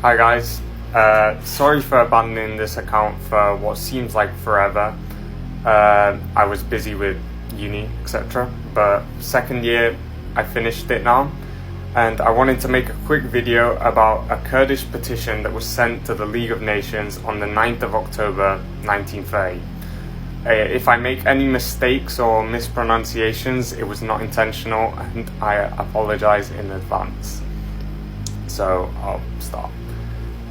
Hi guys, sorry for abandoning this account for what seems like forever. I was busy with uni, etc. But second year, I finished it now. And I wanted to make a quick video about a Kurdish petition that was sent to the League of Nations on the 9th of October 1930. If I make any mistakes or mispronunciations, it was not intentional and I apologize in advance. So I'll start.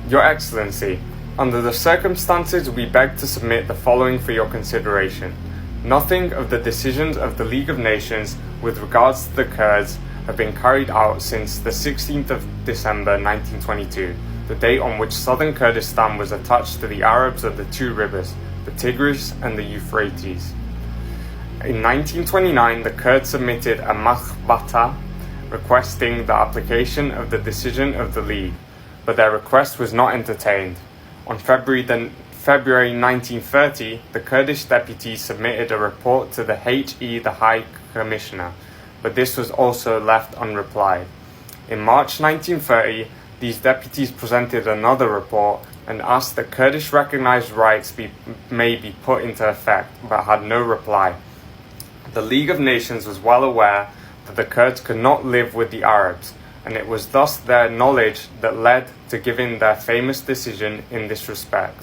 Your Excellency, under the circumstances, we beg to submit the following for your consideration. Nothing of the decisions of the League of Nations with regards to the Kurds have been carried out since the 16th of December 1922, the date on which southern Kurdistan was attached to the Arabs of the two rivers, the Tigris and the Euphrates. In 1929, the Kurds submitted a makhbata requesting the application of the decision of the League, but their request was not entertained. On February 1930, the Kurdish deputies submitted a report to the HE, the High Commissioner, but this was also left unreplied. In March 1930, these deputies presented another report and asked that Kurdish recognized rights may be put into effect, but had no reply. The League of Nations was well aware that the Kurds could not live with the Arabs, and it was thus their knowledge that led to giving their famous decision in this respect.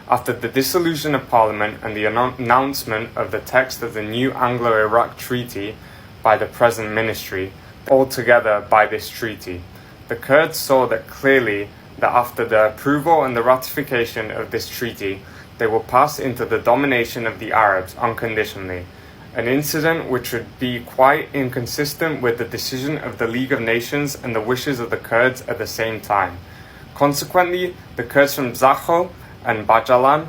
After the dissolution of Parliament and the announcement of the text of the new Anglo-Iraq Treaty by the present ministry, altogether by this treaty, the Kurds saw that clearly that after the approval and the ratification of this treaty, they will pass into the domination of the Arabs unconditionally, an incident which would be quite inconsistent with the decision of the League of Nations and the wishes of the Kurds at the same time. Consequently, the Kurds from Zakho and Bajalan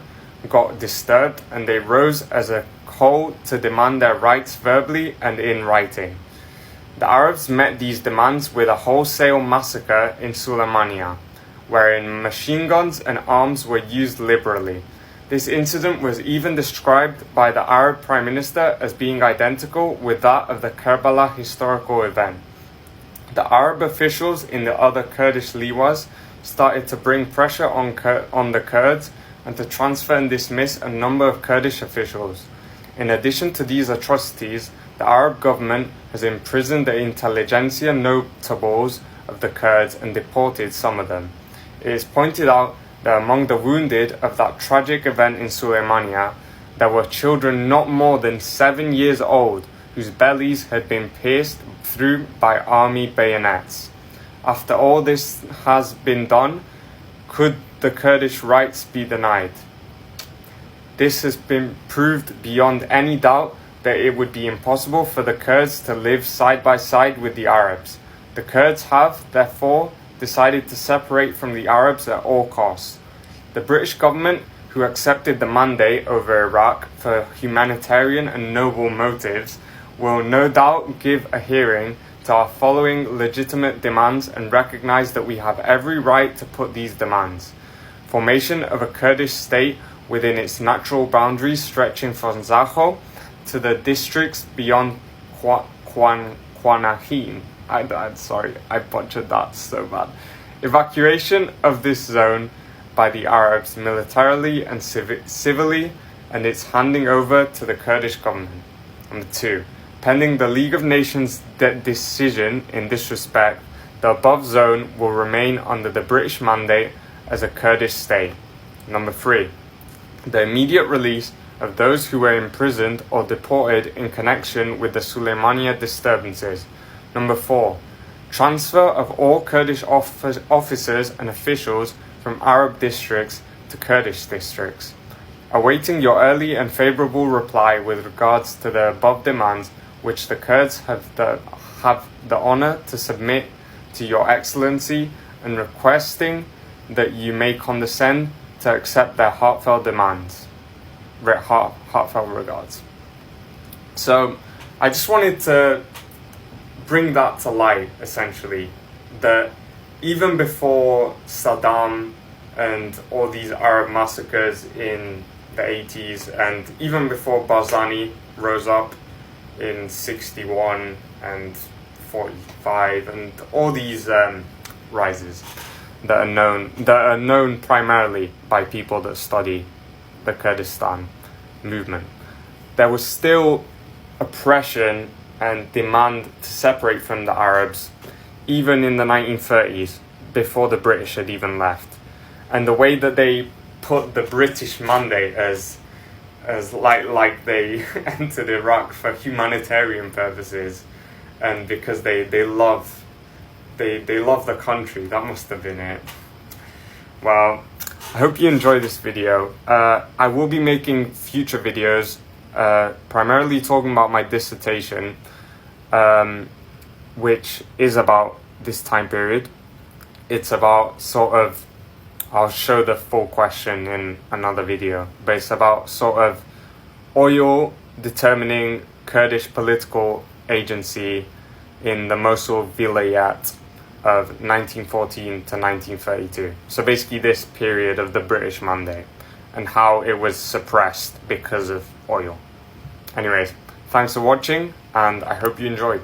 got disturbed and they rose as a whole to demand their rights verbally and in writing. The Arabs met these demands with a wholesale massacre in Sulaimania, wherein machine guns and arms were used liberally. This incident was even described by the Arab Prime Minister as being identical with that of the Karbala historical event. The Arab officials in the other Kurdish liwas started to bring pressure on the Kurds and to transfer and dismiss a number of Kurdish officials. In addition to these atrocities, the Arab government has imprisoned the intelligentsia notables of the Kurds and deported some of them. It is pointed out that among the wounded of that tragic event in Sulaimania, there were children not more than 7 years old whose bellies had been pierced through by army bayonets. After all this has been done, could the Kurdish rights be denied? This has been proved beyond any doubt that it would be impossible for the Kurds to live side by side with the Arabs. The Kurds have, therefore, decided to separate from the Arabs at all costs. The British government, who accepted the mandate over Iraq for humanitarian and noble motives, will no doubt give a hearing to our following legitimate demands and recognize that we have every right to put these demands. Formation of a Kurdish state within its natural boundaries stretching from Zakho to the districts beyond Kwanahim. I'm sorry, I butchered that so bad. Evacuation of this zone by the Arabs militarily and civilly, and its handing over to the Kurdish government. Number 2. Pending the League of Nations decision in this respect, the above zone will remain under the British mandate as a Kurdish state. Number 3. The immediate release of those who were imprisoned or deported in connection with the Sulaimania disturbances. Number 4. Transfer of all Kurdish officers and officials from Arab districts to Kurdish districts. Awaiting your early and favorable reply with regards to the above demands, which the Kurds have the honor to submit to your Excellency, and requesting that you may condescend to accept their heartfelt demands. Heartfelt regards. So, I just wanted to bring that to light, essentially, that even before Saddam and all these Arab massacres in the 80s, and even before Barzanji rose up in 61 and 45, and all these rises, that are known primarily by people that study the Kurdistan movement. There was still oppression and demand to separate from the Arabs, even in the 1930s, before the British had even left. And the way that they put the British mandate as like they entered Iraq for humanitarian purposes, and because they love the country, that must have been it. Well, I hope you enjoy this video. I will be making future videos, primarily talking about my dissertation, which is about this time period. It's about I'll show the full question in another video, but it's about oil determining Kurdish political agency in the Mosul Vilayat of 1914 to 1932. So basically this period of the British mandate and how it was suppressed because of oil. Anyways, thanks for watching, and I hope you enjoyed.